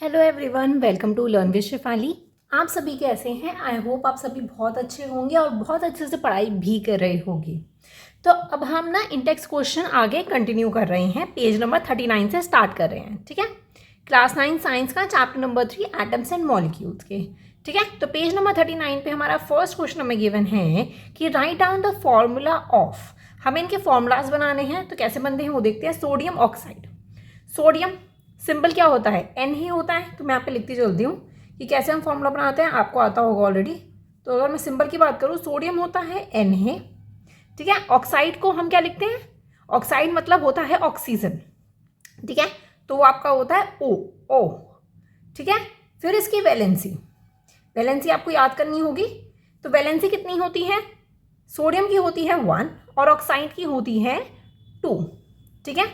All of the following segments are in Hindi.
Hello everyone, welcome to learn with Shefali. आप सभी कैसे हैं? आई होप आप सभी बहुत अच्छे होंगे और बहुत अच्छे से पढ़ाई भी कर रहे होंगे। तो अब हम ना इंडेक्स क्वेश्चन आगे कंटिन्यू कर रहे हैं, पेज नंबर 39 से स्टार्ट कर रहे हैं। ठीक है, क्लास 9 साइंस का chapter number 3 atoms and molecules के। ठीक है, तो पेज नंबर 39 पे हमारा फर्स्ट क्वेश्चन हमें गिवन है कि write down the formula of. हमें इनके फॉर्मूलाज बनाने हैं, तो कैसे बनते हैं वो देखते हैं। सोडियम ऑक्साइड, सोडियम सिंबल क्या होता है? एन ही होता है। तो मैं यहाँ पे लिखती चलती हूँ कि कैसे हम फॉर्मूला बनाते हैं, आपको आता होगा ऑलरेडी। तो अगर मैं सिंबल की बात करूँ, सोडियम होता है एन है। ठीक है, ऑक्साइड को हम क्या लिखते हैं? ऑक्साइड मतलब होता है ऑक्सीजन। ठीक है, तो वो आपका होता है ओ ओ। ठीक है, फिर इसकी वैलेंसी, वैलेंसी आपको याद करनी होगी। तो वैलेंसी कितनी होती है? सोडियम की होती है 1 और ऑक्साइड की होती है 2। ठीक है,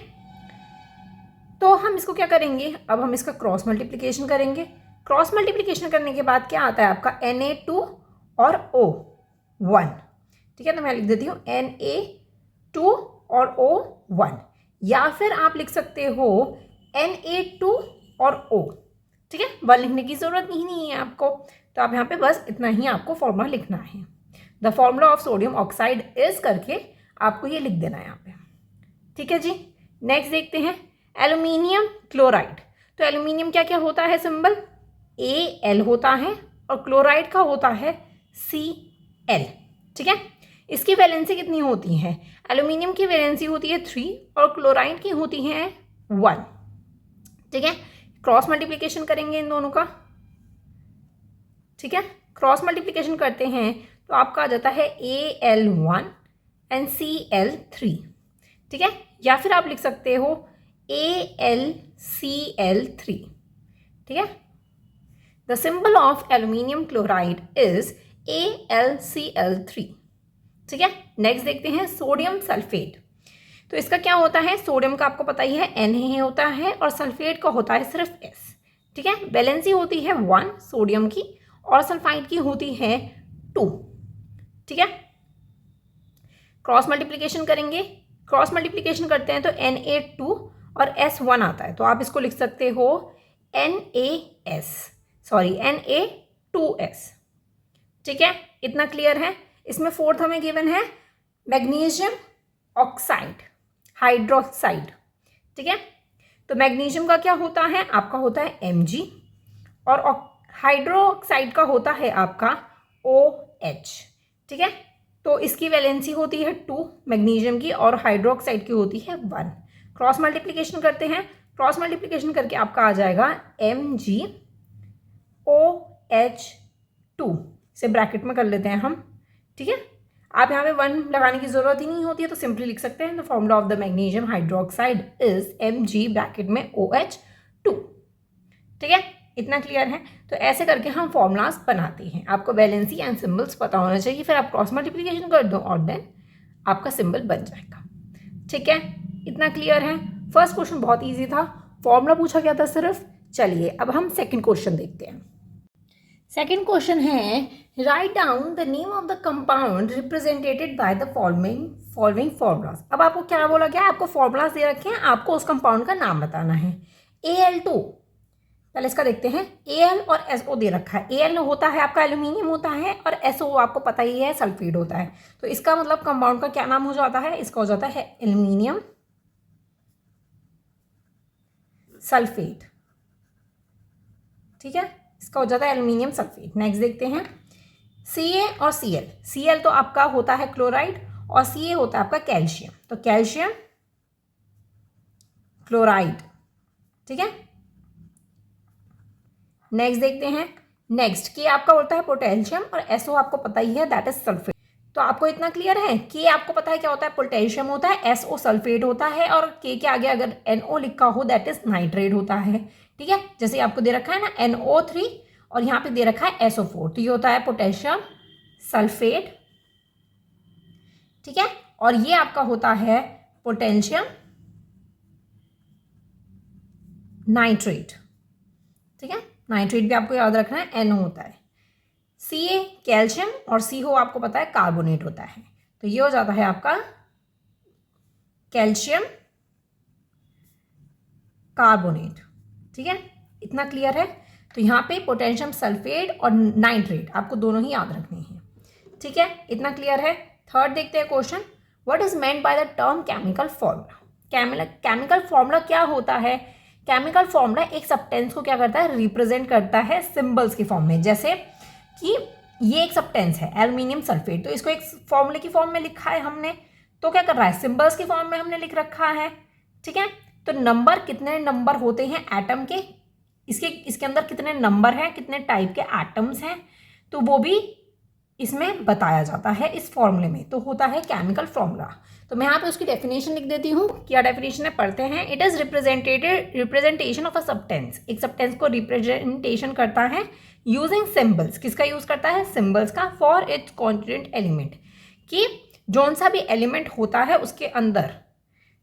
तो हम इसको क्या करेंगे, अब हम इसका क्रॉस मल्टीप्लिकेशन करेंगे। क्रॉस मल्टीप्लिकेशन करने के बाद क्या आता है आपका? Na2 और O1। ठीक है, तो मैं लिख देती हूँ Na2 और O1, या फिर आप लिख सकते हो Na2 और O। ठीक है, 1 लिखने की जरूरत ही नहीं है आपको, तो आप यहाँ पे बस इतना ही आपको फॉर्मूला लिखना है। The formula of sodium oxide is करके आपको ये लिख देना है यहाँ पे। ठीक है जी, नेक्स्ट देखते हैं एल्यूमिनियम क्लोराइड। तो एल्यूमिनियम क्या क्या होता है? सिंबल Al होता है और क्लोराइड का होता है Cl। ठीक है, इसकी वैलेंसी कितनी होती है? एल्यूमिनियम की वैलेंसी होती है 3 और क्लोराइड की होती है 1। ठीक है, क्रॉस मल्टीप्लिकेशन करेंगे इन दोनों का। ठीक है, क्रॉस मल्टीप्लिकेशन करते हैं तो आपका आ जाता है Al1 एंड Cl3। ठीक है, या फिर आप लिख सकते हो AlCl3। ठीक है, the symbol of aluminium chloride is AlCl3। ठीक है, नेक्स्ट देखते हैं सोडियम सल्फेट। तो इसका क्या होता है? सोडियम का आपको पता ही है एन ही होता है और सल्फेट का होता है सिर्फ एस। ठीक है, वैलेंसी होती है 1 सोडियम की और सल्फाइड की होती है 2। ठीक है, क्रॉस मल्टीप्लिकेशन करेंगे। क्रॉस मल्टीप्लिकेशन करते हैं तो Na2 और S1 आता है, तो आप इसको लिख सकते हो Na2S। ठीक है, इतना क्लियर है। इसमें फोर्थ हमें गिवन है मैग्नीशियम ऑक्साइड हाइड्रोक्साइड। ठीक है, तो मैग्नीशियम का क्या होता है? आपका होता है Mg और हाइड्रोक्साइड का होता है आपका OH। ठीक है, तो इसकी वैलेंसी होती है 2 मैग्नीशियम की और हाइड्रोक्साइड की होती है 1। क्रॉस मल्टीप्लिकेशन करते हैं। क्रॉस मल्टीप्लिकेशन करके आपका आ जाएगा MgOH2 से ब्रैकेट में कर लेते हैं हम। ठीक है, आप यहाँ पे 1 लगाने की जरूरत ही नहीं होती है, तो सिंपली लिख सकते हैं the formula of the magnesium hydroxide is Mg bracket में OH2। ठीक है, इतना क्लियर है। तो ऐसे करके हम फॉर्मूलाज बनाते हैं। आपको वैलेंसी एंड सिंबल्स पता होना चाहिए, फिर आप क्रॉस मल्टीप्लिकेशन कर दो और देन आपका सिंबल बन जाएगा। ठीक है, इतना क्लियर है। फर्स्ट क्वेश्चन बहुत इजी था, फॉर्मूला पूछा गया था सिर्फ। चलिए अब हम सेकंड क्वेश्चन देखते हैं। सेकंड क्वेश्चन है write down the name of the compound represented by the following formulas. अब आपको क्या बोला गया? आपको फॉर्मूलाज दे रखे हैं, आपको उस कंपाउंड का नाम बताना है। Al2, पहले इसका देखते हैं। Al और SO दे रखा है। Al होता है आपका एल्यूमिनियम होता है और SO आपको पता ही है सल्फेट होता है। तो इसका मतलब कंपाउंड का क्या नाम हो जाता है? इसका हो जाता है एल्यूमिनियम सल्फेट। ठीक है, इसका हो जाता है एल्यूमिनियम सल्फेट। नेक्स्ट देखते हैं Ca और Cl। Cl तो आपका होता है क्लोराइड और Ca होता है आपका कैल्शियम, तो कैल्शियम क्लोराइड। ठीक है, नेक्स्ट देखते हैं। नेक्स्ट के आपका होता है पोटेशियम और SO आपको पता ही है दैट इज सल्फेट। तो आपको इतना क्लियर है कि आपको पता है क्या होता है? पोटेशियम होता है, SO सल्फेट होता है और के आगे अगर NO लिखा हो दैट इज नाइट्रेट होता है। ठीक है, जैसे आपको दे रखा है ना NO3 और यहाँ पे दे रखा है SO4, तो ये होता है पोटेशियम सल्फेट। ठीक है, और ये आपका होता है पोटेशियम नाइट्रेट। ठीक है, नाइट्रेट भी आपको याद रखना है, NO होता है। Ca कैल्शियम और CO आपको पता है कार्बोनेट होता है, तो ये हो जाता है आपका कैल्शियम कार्बोनेट। ठीक है, इतना क्लियर है। तो यहाँ पे पोटेशियम सल्फेट और नाइट्रेट आपको दोनों ही याद रखने हैं, ठीक है, इतना क्लियर है। थर्ड देखते हैं question, what is meant by the term chemical formula. Chemical formula क्या होता है? केमिकल फॉर्मूला एक सब्सटेंस को क्या करता है, रिप्रेजेंट करता है सिंबल्स के फॉर्म में। जैसे कि ये एक सब्सटेंस है एल्यूमिनियम सल्फेट, तो इसको एक फॉर्मूले की फॉर्म में लिखा है हमने, तो क्या कर रहा है, सिंबल्स की फॉर्म में हमने लिख रखा है, ठीक है। तो नंबर, कितने नंबर होते हैं एटम के, इसके अंदर कितने नंबर हैं, कितने टाइप के एटम्स हैं, तो वो भी इसमें बताया जाता है इस फॉर्मूले में, तो होता है केमिकल फॉर्मूला। तो मैं यहाँ पे उसकी डेफिनेशन लिख देती हूँ। क्या डेफिनेशन है, पढ़ते हैं। It is representation of a substance, एक सब्सटेंस को रिप्रेजेंटेशन करता है यूजिंग सिंबल्स। किसका यूज करता है, सिंबल्स का, फॉर इट्स कॉन्स्टिट्यूएंट एलिमेंट, कि जौन सा भी एलिमेंट होता है उसके अंदर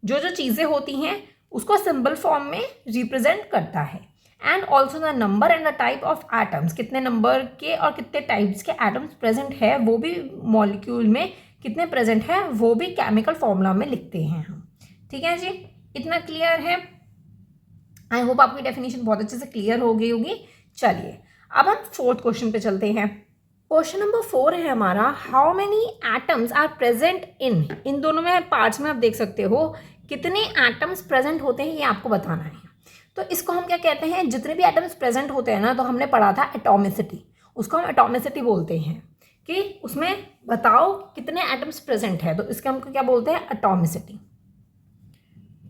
जो जो चीज़ें होती हैं उसको सिंबल फॉर्म में रिप्रेजेंट करता है। And also the number and the type of atoms, कितने नंबर के और कितने टाइप्स के एटम्स प्रेजेंट है, वो भी मॉलिक्यूल में कितने प्रेजेंट है, वो भी केमिकल फॉर्मूला में लिखते हैं हम, ठीक है जी, इतना क्लियर है। आई होप आपकी डेफिनेशन बहुत अच्छे से क्लियर हो गई होगी। चलिए अब हम फोर्थ क्वेश्चन पे चलते हैं। क्वेश्चन नंबर 4 है हमारा, how many atoms are present in दोनों में पार्ट्स में आप देख सकते हो कितने एटम्स प्रेजेंट होते हैं, ये आपको बताना है। तो इसको हम क्या कहते हैं, जितने भी एटम्स प्रेजेंट होते हैं ना, तो हमने पढ़ा था एटॉमिसिटी, उसको हम एटॉमिसिटी बोलते हैं, कि उसमें बताओ कितने एटम्स प्रेजेंट है, तो इसके हम क्या बोलते हैं, एटॉमिसिटी,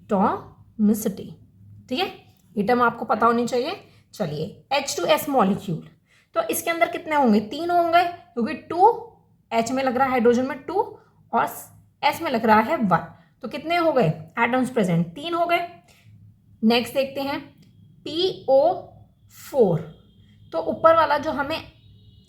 एटॉमिसिटी, ठीक है, ये टर्म आपको पता होनी चाहिए। चलिए H2S मॉलिक्यूल, तो इसके अंदर कितने होंगे, 3 होंगे, क्योंकि 2 H में लग रहा है हाइड्रोजन में 2 और S में लग रहा है 1, तो कितने हो गए एटम्स प्रेजेंट, 3 हो गए। नेक्स्ट देखते हैं PO4, तो ऊपर वाला जो हमें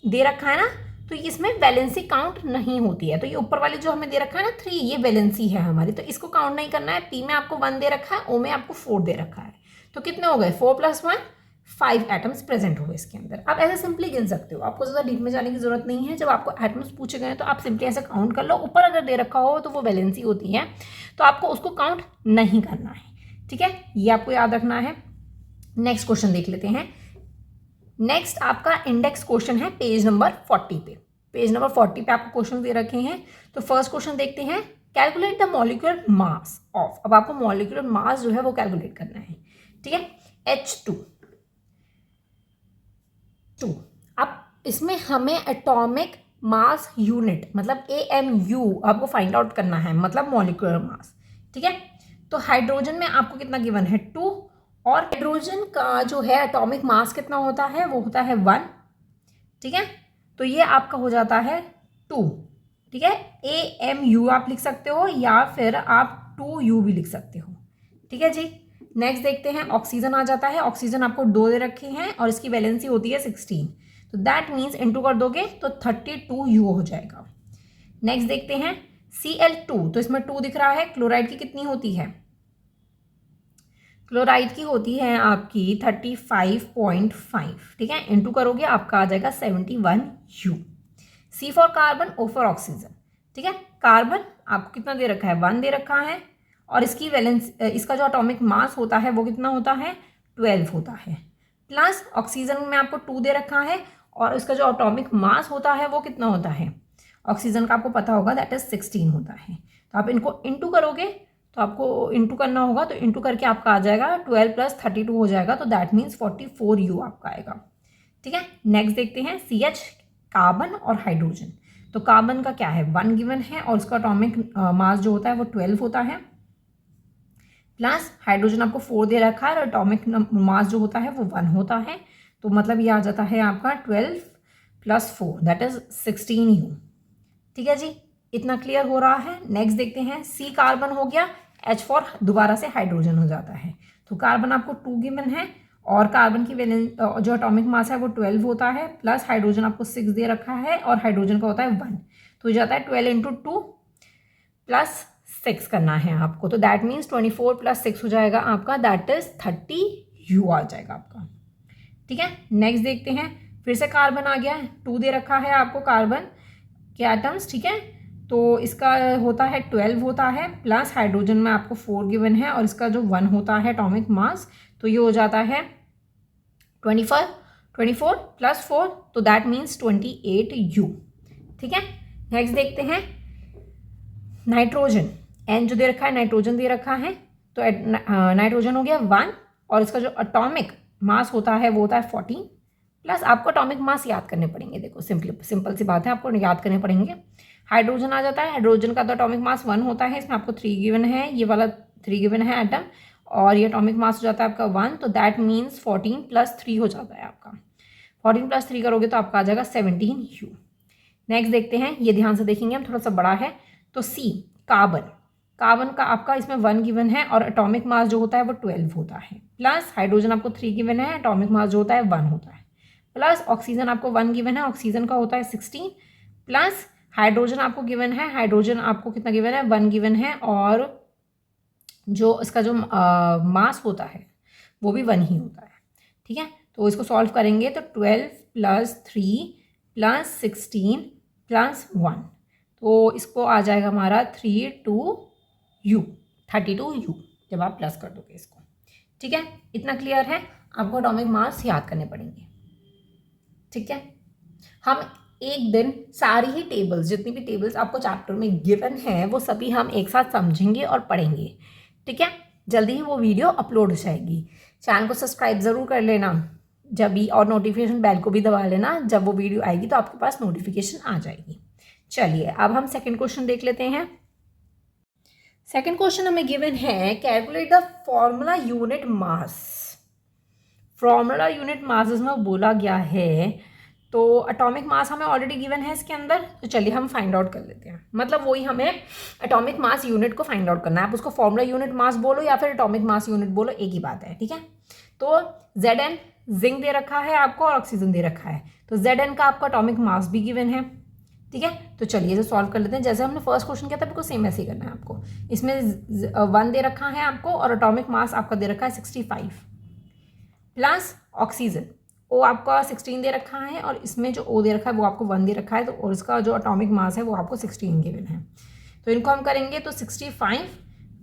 दे रखा है ना, तो इसमें वैलेंसी काउंट नहीं होती है, तो ये ऊपर वाले जो हमें दे रखा है ना 3, ये वैलेंसी है हमारी, तो इसको काउंट नहीं करना है। P में आपको 1 दे रखा है, O में आपको 4 दे रखा है, तो कितने हो गए, 4 + 1 5 एटम्स प्रेजेंट हुए इसके अंदर। आप ऐसे सिंपली गिन सकते हो, आपको ज़्यादा डीप में जाने की जरूरत नहीं है। जब आपको एटम्स पूछे गए तो आप सिंपली ऐसे काउंट कर लो, ऊपर अगर दे रखा हो तो वो वैलेंसी होती है, तो आपको उसको काउंट नहीं करना है, ठीक है, ये आपको याद रखना है। नेक्स्ट क्वेश्चन देख लेते हैं। नेक्स्ट आपका इंडेक्स क्वेश्चन है पेज नंबर 40 पे। पेज नंबर 40 पे आपको क्वेश्चन दे रखे हैं। तो फर्स्ट क्वेश्चन देखते हैं, calculate the molecular mass of. अब आपको मॉलिक्यूलर मास जो है वो कैलकुलेट करना है, ठीक है, H2। अब इसमें हमें एटॉमिक मास यूनिट मतलब AMU आपको फाइंड आउट करना है, मतलब मॉलिक्यूलर मास, ठीक है। तो हाइड्रोजन में आपको कितना गिवन है, 2, और हाइड्रोजन का जो है एटॉमिक मास कितना होता है, वो होता है 1, ठीक है। तो ये आपका हो जाता है 2, ठीक है, AMU आप लिख सकते हो या फिर आप 2U भी लिख सकते हो, ठीक है जी। नेक्स्ट देखते हैं, ऑक्सीजन आ जाता है। ऑक्सीजन आपको 2 दे रखे हैं और इसकी वैलेंसी होती है 16, तो दैट मीन्स इनटू कर दोगे तो 32U हो जाएगा। नेक्स्ट देखते हैं Cl2, तो इसमें 2 दिख रहा है। क्लोराइड की कितनी होती है, क्लोराइड की होती है आपकी 35.5, ठीक है, इनटू करोगे आपका आ जाएगा 71U। C for carbon, O for oxygen, ठीक है। कार्बन आपको कितना दे रखा है, 1 दे रखा है, और इसकी वैलेंस, इसका जो एटॉमिक मास होता है वो कितना होता है, 12 होता है, प्लस ऑक्सीजन में आपको 2 दे रखा है और इसका जो एटॉमिक मास होता है वो कितना होता है, ऑक्सीजन का आपको पता होगा, दैट इज 16 होता है। तो आप इनको इंटू करोगे, तो आपको इंटू करना होगा, तो इंटू करके आपका आ जाएगा 12 + 32 हो जाएगा, तो दैट मीन्स 44U आपका आएगा, ठीक है। नेक्स्ट देखते हैं CH, कार्बन और हाइड्रोजन। तो कार्बन का क्या है, 1 गिवन है और उसका एटॉमिक मास जो होता है वो 12 होता है, प्लस हाइड्रोजन आपको 4 दे रखा है और एटॉमिक मास जो होता है वो 1 होता है, तो मतलब ये आ जाता है आपका 12 + 4 दैट इज 16U, ठीक है जी, इतना क्लियर हो रहा है। नेक्स्ट देखते हैं, C कार्बन हो गया, H फॉर दोबारा से हाइड्रोजन हो जाता है। तो कार्बन आपको 2 गिवन है और कार्बन की जो एटॉमिक मास है वो 12 होता है, प्लस हाइड्रोजन आपको 6 दे रखा है और हाइड्रोजन का होता है 1, तो हो जाता है 12 × 2 + 6 करना है आपको, तो दैट मीन्स 24 + 6 हो जाएगा आपका, दैट इज 30U आ जाएगा आपका, ठीक है। नेक्स्ट देखते हैं, फिर से कार्बन आ गया, 2 दे रखा है आपको कार्बन के एटम्स, ठीक है, तो इसका होता है 12 होता है, प्लस हाइड्रोजन में आपको 4 गिवन है और इसका जो 1 होता है एटॉमिक मास, तो ये हो जाता है 24 प्लस 4 तो दैट मीन्स 28U। ठीक है, नेक्स्ट देखते हैं नाइट्रोजन। एन जो दे रखा है, नाइट्रोजन दे रखा है, तो नाइट्रोजन हो गया 1 और इसका जो एटॉमिक मास होता है वो होता है 14 प्लस आपको एटॉमिक मास याद करने पड़ेंगे। देखो सिंपल सी बात है, आपको याद करने पड़ेंगे। हाइड्रोजन आ जाता है, हाइड्रोजन का तो एटॉमिक मास 1 होता है, इसमें आपको 3 गिवन है, ये वाला 3 गिवन है एटम, और ये एटॉमिक मास हो जाता है आपका 1, तो दैट मीन्स 14 प्लस 3 हो जाता है आपका। 14 प्लस 3 करोगे तो आपका आ जाएगा 17U। नेक्स्ट देखते हैं, ये ध्यान से देखेंगे हम, थोड़ा सा बड़ा है। तो सी कार्बन का आपका इसमें 1 गिवन है और एटॉमिक मास जो होता है वो 12 होता है, प्लस हाइड्रोजन आपको 3 गिवन है, एटॉमिक मास जो होता है 1 होता है, प्लस ऑक्सीजन आपको 1 गिवन है, ऑक्सीजन का होता है 16, प्लस हाइड्रोजन आपको गिवन है, हाइड्रोजन आपको कितना गिवन है, 1 गिवन है, और जो इसका जो मास होता है वो भी 1 ही होता है। ठीक है, तो इसको सॉल्व करेंगे तो 12 प्लस 3 प्लस 16 प्लस 1, तो इसको आ जाएगा हमारा 32U जब आप प्लस कर दोगे इसको। ठीक है, इतना क्लियर है, आपको एटॉमिक मास याद करने पड़ेंगे। ठीक है, हम एक दिन सारी ही टेबल्स, जितनी भी टेबल्स आपको चैप्टर में गिवन है वो सभी हम एक साथ समझेंगे और पढ़ेंगे। ठीक है, जल्दी ही वो वीडियो अपलोड हो जाएगी। चैनल को सब्सक्राइब ज़रूर कर लेना जब भी, और नोटिफिकेशन बेल को भी दबा लेना, जब वो वीडियो आएगी तो आपके पास नोटिफिकेशन आ जाएगी। चलिए अब हम सेकंड क्वेश्चन देख लेते हैं। सेकंड क्वेश्चन हमें गिवन है, calculate the formula unit mass. Formula unit mass में बोला गया है, तो एटॉमिक मास हमें ऑलरेडी गिवन है इसके अंदर, तो चलिए हम फाइंड आउट कर लेते हैं। मतलब वही हमें एटॉमिक मास यूनिट को फाइंड आउट करना है, आप उसको फॉर्मूला यूनिट मास बोलो या फिर एटॉमिक मास यूनिट बोलो, एक ही बात है। ठीक है, तो Zn जिंक दे रखा है आपको और ऑक्सीजन दे रखा है, तो Zn का आपका एटॉमिक मास भी गिवन है। ठीक है, तो चलिए इसे सॉल्व कर लेते हैं, जैसे हमने फर्स्ट क्वेश्चन किया था बिल्कुल सेम ऐसे ही करना है आपको। इसमें 1 दे रखा है आपको और एटॉमिक मास आपका दे रखा है 65, प्लस ऑक्सीजन ओ आपका 16 दे रखा है, और इसमें जो ओ दे रखा है वो आपको 1 दे रखा है, तो और इसका जो एटॉमिक मास है वो आपको 16 गिवन है। तो इनको हम करेंगे तो 65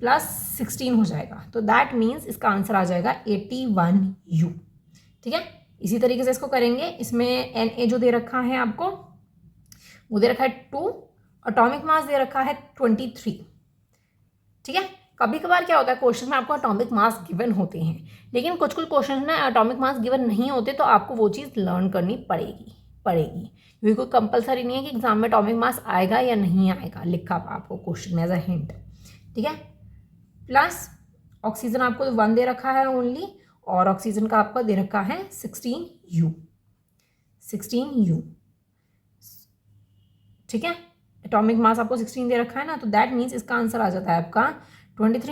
प्लस 16 हो जाएगा, तो दैट मीन्स इसका आंसर आ जाएगा 81U। ठीक है, इसी तरीके से इसको करेंगे। इसमें Na जो दे रखा है आपको वो दे रखा है 2, एटॉमिक मास दे रखा है 23। ठीक है, कभी कभार क्या होता है क्वेश्चन में आपको एटॉमिक मास गिवन होते हैं, लेकिन कुछ क्वेश्चन में एटॉमिक मास गिवन नहीं होते, तो आपको वो चीज़ लर्न करनी पड़ेगी क्योंकि कोई कंपलसरी नहीं है कि एग्जाम में एटॉमिक मास आएगा या नहीं आएगा, लिखा आपको क्वेश्चन में एज अ हिंट। ठीक है, प्लस ऑक्सीजन आपको 1 दे रखा है ओनली, और ऑक्सीजन का आपका दे रखा है 16U। ठीक है, एटॉमिक मास आपको 16 दे रखा है ना, तो दैट मीन्स इसका आंसर आ जाता है आपका 23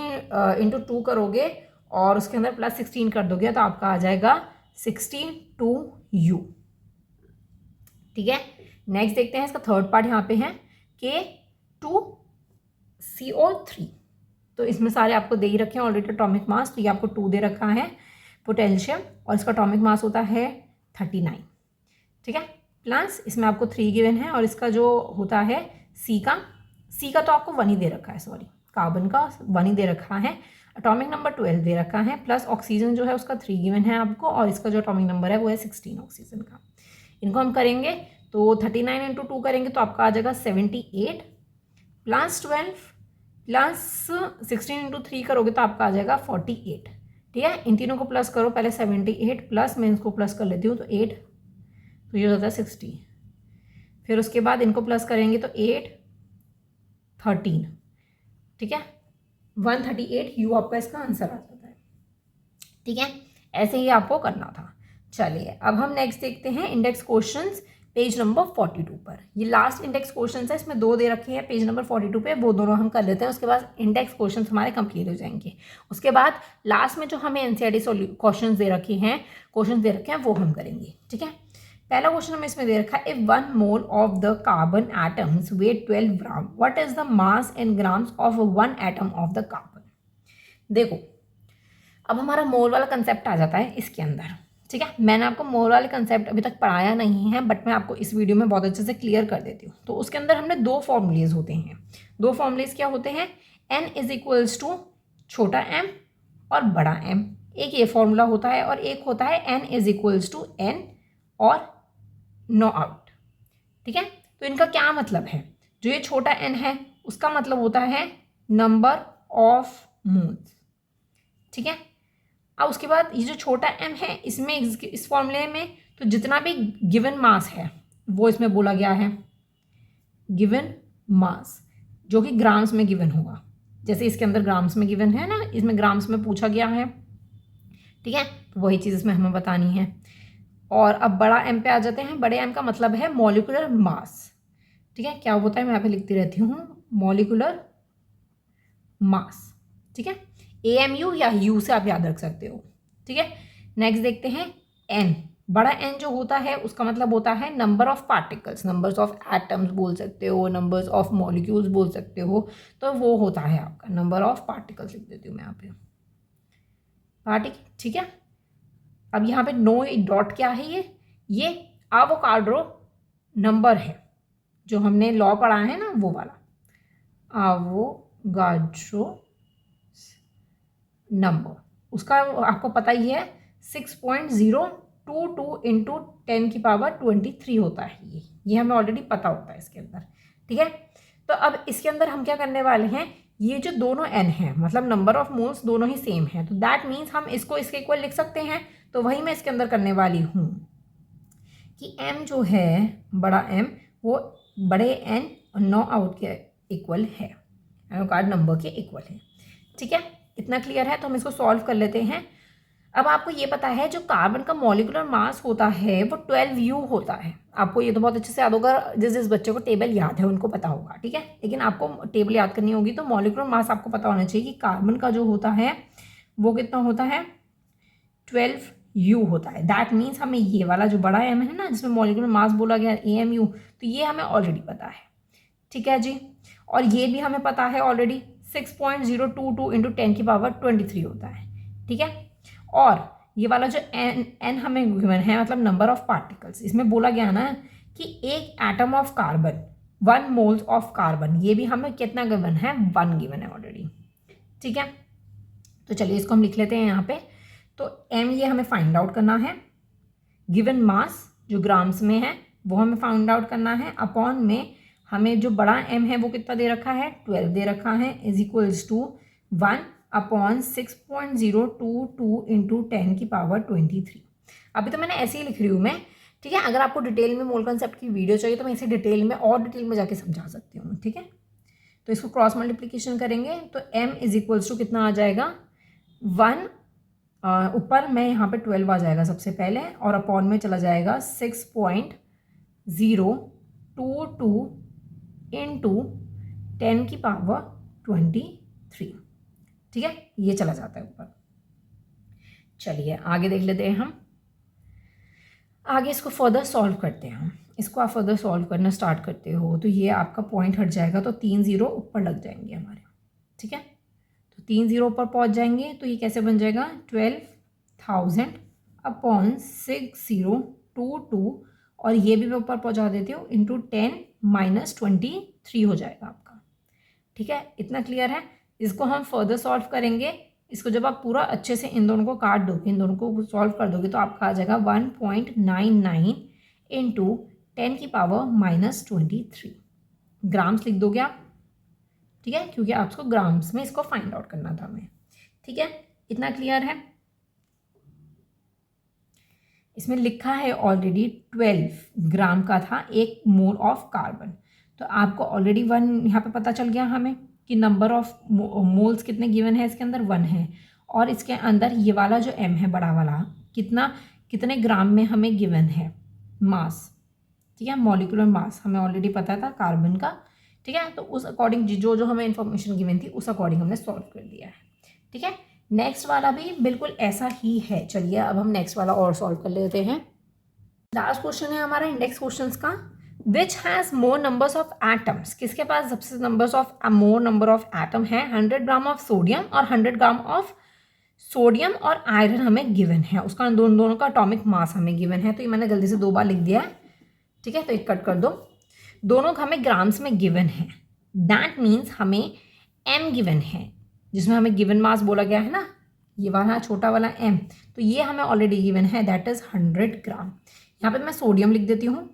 इंटू 2 करोगे और उसके अंदर प्लस 16 कर दोगे तो आपका आ जाएगा 62U। ठीक है, नेक्स्ट देखते हैं इसका थर्ड पार्ट यहाँ पे है K2CO3, तो इसमें सारे आपको दे ही रखे हैं ऑलरेडी एटॉमिक मास, तो ये आपको 2 दे रखा है पोटेंशियम, और इसका एटॉमिक मास होता है 39। ठीक है, प्लस इसमें आपको 3 गिवन है, और इसका जो होता है सी का तो आपको 1 ही दे रखा है, सॉरी कार्बन का 1 ही दे रखा है, एटॉमिक नंबर 12 दे रखा है, प्लस ऑक्सीजन जो है उसका 3 गिवन है आपको, और इसका जो एटॉमिक नंबर है वो है 16 ऑक्सीजन का। इनको हम करेंगे तो 39 इंटू 2 करेंगे तो आपका आ जाएगा 78, प्लस 12 प्लस 16 इंटू 3 करोगे तो आपका आ जाएगा 48। ठीक है, इन तीनों को प्लस करो, पहले 78 प्लस मैं इसको प्लस कर लेती हूँ, तो 8, तो ये होता है 60, फिर उसके बाद इनको प्लस करेंगे तो 8 13। ठीक है, 138U आपका इसका आंसर आ जाता है। ठीक है, ऐसे ही आपको करना था। चलिए अब हम नेक्स्ट देखते हैं इंडेक्स क्वेश्चंस पेज नंबर 42 पर। ये लास्ट इंडेक्स क्वेश्चंस है, इसमें 2 दे रखे हैं पेज नंबर 42 पे, वो दोनों हम कर लेते हैं, उसके बाद इंडेक्स क्वेश्चंस हमारे कंप्लीट हो जाएंगे। उसके बाद लास्ट में जो हमें एनसीईआरटी क्वेश्चंस दे रखे हैं वो हम करेंगे। ठीक है, पहला क्वेश्चन हमें इसमें दे रखा है, if 1 mole of the carbon atoms weight 12 gram, what is the mass in grams of 1 atom of the carbon. देखो अब हमारा मोल वाला कंसेप्ट आ जाता है इसके अंदर। ठीक है, मैंने आपको मोल वाले कंसेप्ट अभी तक पढ़ाया नहीं है, बट मैं आपको इस वीडियो में बहुत अच्छे से क्लियर कर देती हूँ। तो उसके अंदर हमने 2 फॉर्मूलेज होते हैं। 2 फॉर्मूलेज क्या होते हैं, n इज इक्वल्स टू छोटा m और बड़ा M एक ये फॉर्मूला होता है और एक होता है n is equals to n और नो आउट। ठीक है, तो इनका क्या मतलब है, जो ये छोटा n है उसका मतलब होता है नंबर ऑफ मोल्स। ठीक है, अब उसके बाद ये जो छोटा m है इसमें इस फॉर्मूले में तो जितना भी गिवन मास है वो इसमें बोला गया है, गिवन मास जो कि ग्राम्स में गिवन होगा, जैसे इसके अंदर ग्राम्स में गिवन है ना, इसमें ग्राम्स में पूछा गया है। ठीक है, तो वही चीज़ इसमें हमें बतानी है। और अब बड़ा m पे आ जाते हैं। बड़े m का मतलब है मॉलिक्यूलर मास। ठीक है, क्या होता है मैं यहाँ पे लिखती रहती हूँ, मॉलिक्यूलर मास। ठीक है, AMU या U से आप याद रख सकते हो। ठीक है, नेक्स्ट देखते हैं n। बड़ा n जो होता है उसका मतलब होता है number of particles, numbers of atoms बोल सकते हो, नंबर्स ऑफ मॉलिक्यूल्स बोल सकते हो, तो वो होता है आपका नंबर ऑफ पार्टिकल्स। लिख देती हूँ मैं यहाँ पे पार्टिकल। ठीक है, अब यहाँ पे नो डॉट क्या है, ये एवोगाड्रो नंबर है, जो हमने लॉ पढ़ा है ना वो वाला एवोगाड्रो नंबर, उसका आपको पता ही है 6.022 इंटू 10⁻23 होता है। ये हमें ऑलरेडी पता होता है इसके अंदर। ठीक है, तो अब इसके अंदर हम क्या करने वाले हैं, ये जो दोनों n है मतलब नंबर ऑफ मोल्स दोनों ही सेम है, तो दैट मीन्स हम इसको इसके इक्वल लिख सकते हैं। तो वही मैं इसके अंदर करने वाली हूँ कि m जो है बड़ा m वो बड़े n और नो आउट के इक्वल है, एवोगाड्रो नंबर के इक्वल है। ठीक है, इतना क्लियर है, तो हम इसको सॉल्व कर लेते हैं। अब आपको ये पता है जो कार्बन का मॉलिक्यूलर मास होता है वो 12U होता है। आपको ये तो बहुत अच्छे से याद होगा, जिस बच्चे को टेबल याद है उनको पता होगा। ठीक है, लेकिन आपको टेबल याद करनी होगी तो मॉलिक्यूलर मास आपको पता होना चाहिए कि कार्बन का जो होता है वो कितना होता है, 12U होता है। दैट मीन्स हमें ये वाला जो बड़ा m है ना जिसमें मॉलिक्यूलर मास बोला गया AMU, तो ये हमें ऑलरेडी पता है। ठीक है जी, और ये भी हमें पता है ऑलरेडी 6.022 इंटू 10⁻23 होता है। ठीक है, और ये वाला जो n हमें गिवन है मतलब नंबर ऑफ पार्टिकल्स, इसमें बोला गया ना कि एक atom of carbon 1 moles of carbon, ये भी हमें कितना गिवन है, 1 गिवन है ऑलरेडी। ठीक है, तो चलिए इसको हम लिख लेते हैं यहाँ पे। तो m ये हमें फाइंड आउट करना है, गिवन मास जो ग्राम्स में है वो हमें फाइंड आउट करना है, अपॉन में हमें जो बड़ा m है वो कितना दे रखा है, 12 दे रखा है, is equals to 1 upon 6.022 into 10⁻23। अभी तो मैंने ऐसे ही लिख रही हूँ मैं। ठीक है, अगर आपको डिटेल में मोल कंसेप्ट की वीडियो चाहिए तो मैं इसे डिटेल में और डिटेल में जाके समझा सकती हूँ। ठीक है, तो इसको क्रॉस मल्टीप्लिकेशन करेंगे तो m इज इक्वल्स टू कितना आ जाएगा, 1 ऊपर में यहाँ पे 12 आ जाएगा सबसे पहले, और अपॉन में चला जाएगा 6.022 इंटू 10⁻23। ठीक है, ये चला जाता है ऊपर। चलिए आगे देख लेते हैं हम, आगे इसको फर्दर सॉल्व करते हैं हम। इसको आप फर्दर सॉल्व करना स्टार्ट करते हो तो ये आपका पॉइंट हट जाएगा, तो 3 0 ऊपर लग जाएंगे हमारे। ठीक है, तो 3 0 ऊपर पहुंच जाएंगे तो ये कैसे बन जाएगा, 12,000 अपॉन 6022, और ये भी मैं ऊपर पहुंचा देती हूँ इंटू 10⁻23 हो जाएगा आपका। ठीक है, इतना क्लियर है। इसको हम फर्दर सॉल्व करेंगे। इसको जब आप पूरा अच्छे से इन दोनों को काट दोगे, इन दोनों को सॉल्व कर दोगे तो आपका आ जाएगा 1.99 इंटू 10⁻23 ग्राम्स लिख दोगे आप। ठीक है, क्योंकि आपको ग्राम्स में इसको फाइंड आउट करना था हमें। ठीक है, इतना क्लियर है। इसमें लिखा है ऑलरेडी 12 ग्राम का था एक मोल ऑफ कार्बन, तो आपको ऑलरेडी 1 यहाँ पे पता चल गया हमें कि नंबर ऑफ मोल्स कितने गिवन है, इसके अंदर 1 है, और इसके अंदर ये वाला जो m है बड़ा वाला कितने ग्राम में हमें गिवन है मास। ठीक है, मॉलिक्यूलर मास हमें ऑलरेडी पता था कार्बन का। ठीक है, तो उस अकॉर्डिंग जो जो हमें इन्फॉर्मेशन गिवन थी उस अकॉर्डिंग हमने सॉल्व कर दिया है। ठीक है, नेक्स्ट वाला भी बिल्कुल ऐसा ही है। चलिए अब हम नेक्स्ट वाला और सॉल्व कर लेते हैं। लास्ट क्वेश्चन है हमारा इंडेक्स क्वेश्चंस का, विच has more numbers of atoms, किसके पास सबसे numbers of more number of atom है, 100 ग्राम ऑफ सोडियम और 100 ग्राम ऑफ सोडियम और आयरन हमें गिवन है, उसका दोनों का एटॉमिक मास हमें गिवन है। तो ये मैंने गलती से 2 बार लिख दिया है। ठीक है, तो एक कट कर दो, दोनों हमें ग्राम्स में गिवन है, दैट मीन्स हमें m गिवन है जिसमें हमें गिवन मास बोला गया है ना ये वाला छोटा वाला m, तो ये हमें ऑलरेडी गिवन है, दैट इज़ 100 ग्राम। यहाँ पे मैं सोडियम लिख देती हूँ,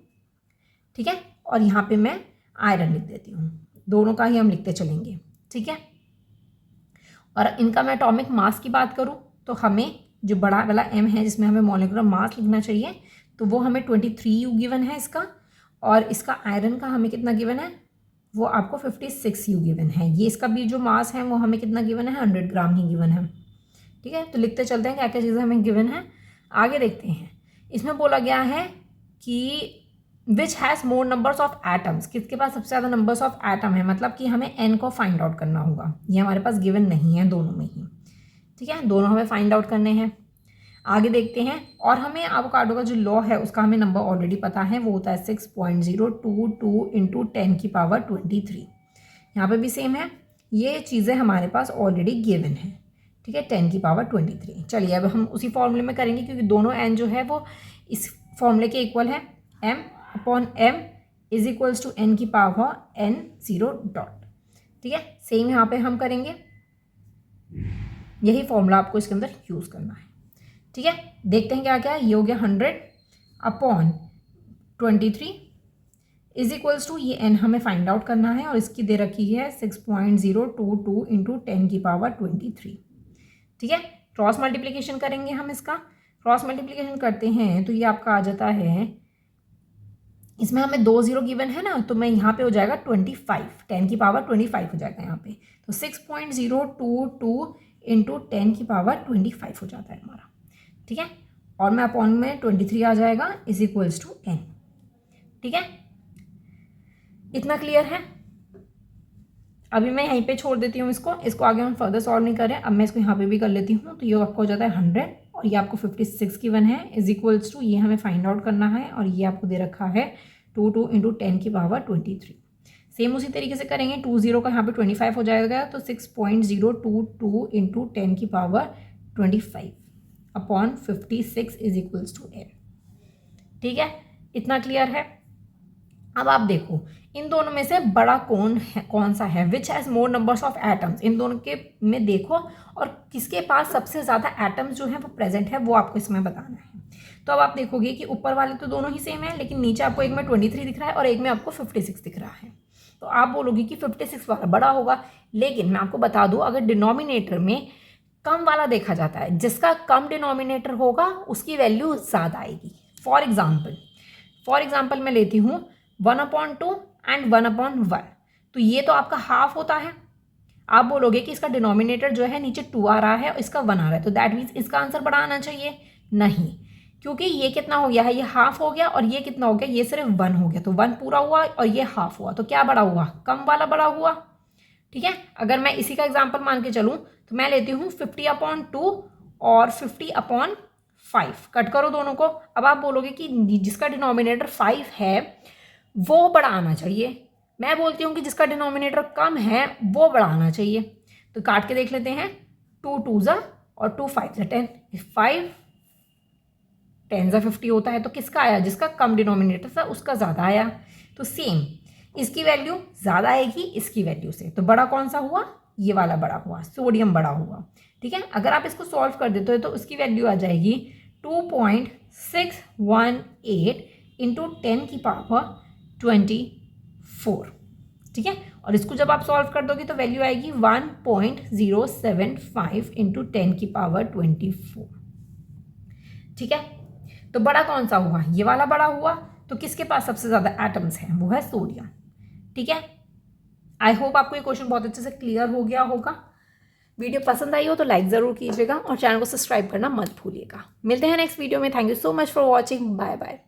ठीक है, और यहाँ पे मैं आयरन लिख देती हूँ, दोनों का ही हम लिखते चलेंगे, ठीक है। और इनका मैं एटॉमिक मास की बात करूँ तो हमें जो बड़ा वाला m है जिसमें हमें मॉलिक्यूलर मास लिखना चाहिए, तो वो हमें 23 गिवन है इसका, और इसका आयरन का हमें कितना गिवन है, वो आपको 56 गिवन है। ये इसका भी जो मास है वो हमें कितना गिवन है, 100 ग्राम ही गिवन है, ठीक है। तो लिखते चलते हैं क्या क्या चीज़ें हमें गिवन है। आगे देखते हैं, इसमें बोला गया है कि विच has more numbers of atoms, किसके पास सबसे ज़्यादा नंबर्स ऑफ एटम है, मतलब कि हमें n को फाइंड आउट करना होगा। ये हमारे पास गिवन नहीं है दोनों में ही, ठीक है, दोनों हमें फाइंड आउट करने हैं। आगे देखते हैं, और हमें एवोकाडो का जो लॉ है उसका हमें नंबर ऑलरेडी पता है, वो होता है 6.022 इंटू 10 की पावर 23। यहाँ पे भी सेम है, ये चीज़ें हमारे पास ऑलरेडी गिवन है, ठीक है, 10 की पावर 23। चलिए अब हम उसी फॉर्मूले में करेंगे, क्योंकि दोनों n जो है वो इस फॉर्मूले के इक्वल है, m/m is equals to n की पावर n0 डॉट, ठीक है। सेम यहाँ पे हम करेंगे, यही फॉर्मूला आपको इसके अंदर यूज़ करना है, ठीक है। देखते हैं क्या क्या है। ये हो गया 100/23 इज इक्वल्स टू, ये n हमें फाइंड आउट करना है और इसकी दे रखी है 6.022 इंटू 10 की पावर 23, ठीक है। क्रॉस मल्टीप्लिकेशन करेंगे हम इसका, क्रॉस मल्टीप्लिकेशन करते हैं तो ये आपका आ जाता है, इसमें हमें 2 0 गिवन है ना, तो मैं यहाँ पे हो जाएगा 25, 10 की पावर 25 हो जाएगा यहाँ पे, तो 6.022 इंटू 10 की पावर 25 हो जाता है हमारा, ठीक है। और मैं अपॉन में 23 आ जाएगा इज इक्वल्स टू n, ठीक है। इतना क्लियर है। अभी मैं यहीं पे छोड़ देती हूँ इसको आगे हम फर्दर सॉल्व नहीं करें। अब मैं इसको यहाँ पे भी कर लेती हूँ, तो ये आपको हो जाता है 100 और ये आपको 56 गिवन है इज इक्वल्स टू, ये हमें फाइंड आउट करना है और ये आपको दे रखा है 2 इंटू 10 की पावर 23। सेम उसी तरीके से करेंगे, 20 का यहाँ पे 25 हो जाएगा, तो 6.022 इंटू 10 की power 25 upon 56 is equals to n, ठीक है। इतना क्लियर है। अब आप देखो इन दोनों में से बड़ा कौन सा है, which has more numbers of atoms, इन दोनों के में देखो और किसके पास सबसे ज़्यादा एटम्स जो हैं वो प्रेजेंट है, वो आपको इसमें बताना है। तो अब आप देखोगे कि ऊपर वाले तो दोनों ही सेम है, लेकिन नीचे आपको एक में 23 दिख रहा है और एक में आपको 56 दिख रहा है, तो आप बोलोगे कि 56 वाला बड़ा होगा। लेकिन मैं आपको बता दूँ, अगर डिनोमिनेटर में कम वाला देखा जाता है, जिसका कम डिनोमिनेटर होगा उसकी वैल्यू ज़्यादा आएगी। फॉर एग्जाम्पल मैं लेती हूँ 1/2 एंड 1/1, तो ये तो आपका हाफ होता है। आप बोलोगे कि इसका डिनोमिनेटर जो है नीचे 2 आ रहा है और इसका 1 आ रहा है, तो दैट मीन्स इसका आंसर बड़ा आना चाहिए, नहीं, क्योंकि ये कितना हो गया है, ये हाफ हो गया और ये कितना हो गया, ये सिर्फ 1 हो गया, तो 1 पूरा हुआ और ये हाफ हुआ, तो क्या बड़ा हुआ, कम वाला बड़ा हुआ, ठीक है। अगर मैं इसी का एग्जाम्पल मान के चलूँ तो मैं लेती हूँ 50/2 और 50/5, कट करो दोनों को। अब आप बोलोगे कि जिसका डिनोमिनेटर 5 है वो बड़ा आना चाहिए, मैं बोलती हूँ कि जिसका डिनोमिनेटर कम है वो बड़ा आना चाहिए। तो काट के देख लेते हैं, 2 2 और 2 5 10, 5 10 50 होता है, तो किसका आया, जिसका कम डिनोमिनेटर था उसका ज़्यादा आया। तो सेम इसकी वैल्यू ज़्यादा आएगी इसकी वैल्यू से, तो बड़ा कौन सा हुआ, ये वाला बड़ा हुआ, सोडियम बड़ा हुआ, ठीक है। अगर आप इसको सॉल्व कर देते हो तो उसकी वैल्यू आ जाएगी 2.618 इंटू 10 की पावर 24, ठीक है। और इसको जब आप सॉल्व कर दोगे तो वैल्यू आएगी 1.075 इंटू 10 की पावर 24, ठीक है। तो बड़ा कौन सा हुआ, ये वाला बड़ा हुआ। तो किसके पास सबसे ज़्यादा एटम्स हैं, वो है सोडियम, ठीक है। आई होप आपको ये क्वेश्चन बहुत अच्छे से क्लियर हो गया होगा। वीडियो पसंद आई हो तो लाइक ज़रूर कीजिएगा और चैनल को सब्सक्राइब करना मत भूलिएगा। मिलते हैं नेक्स्ट वीडियो में। Thank you so much for watching, bye bye.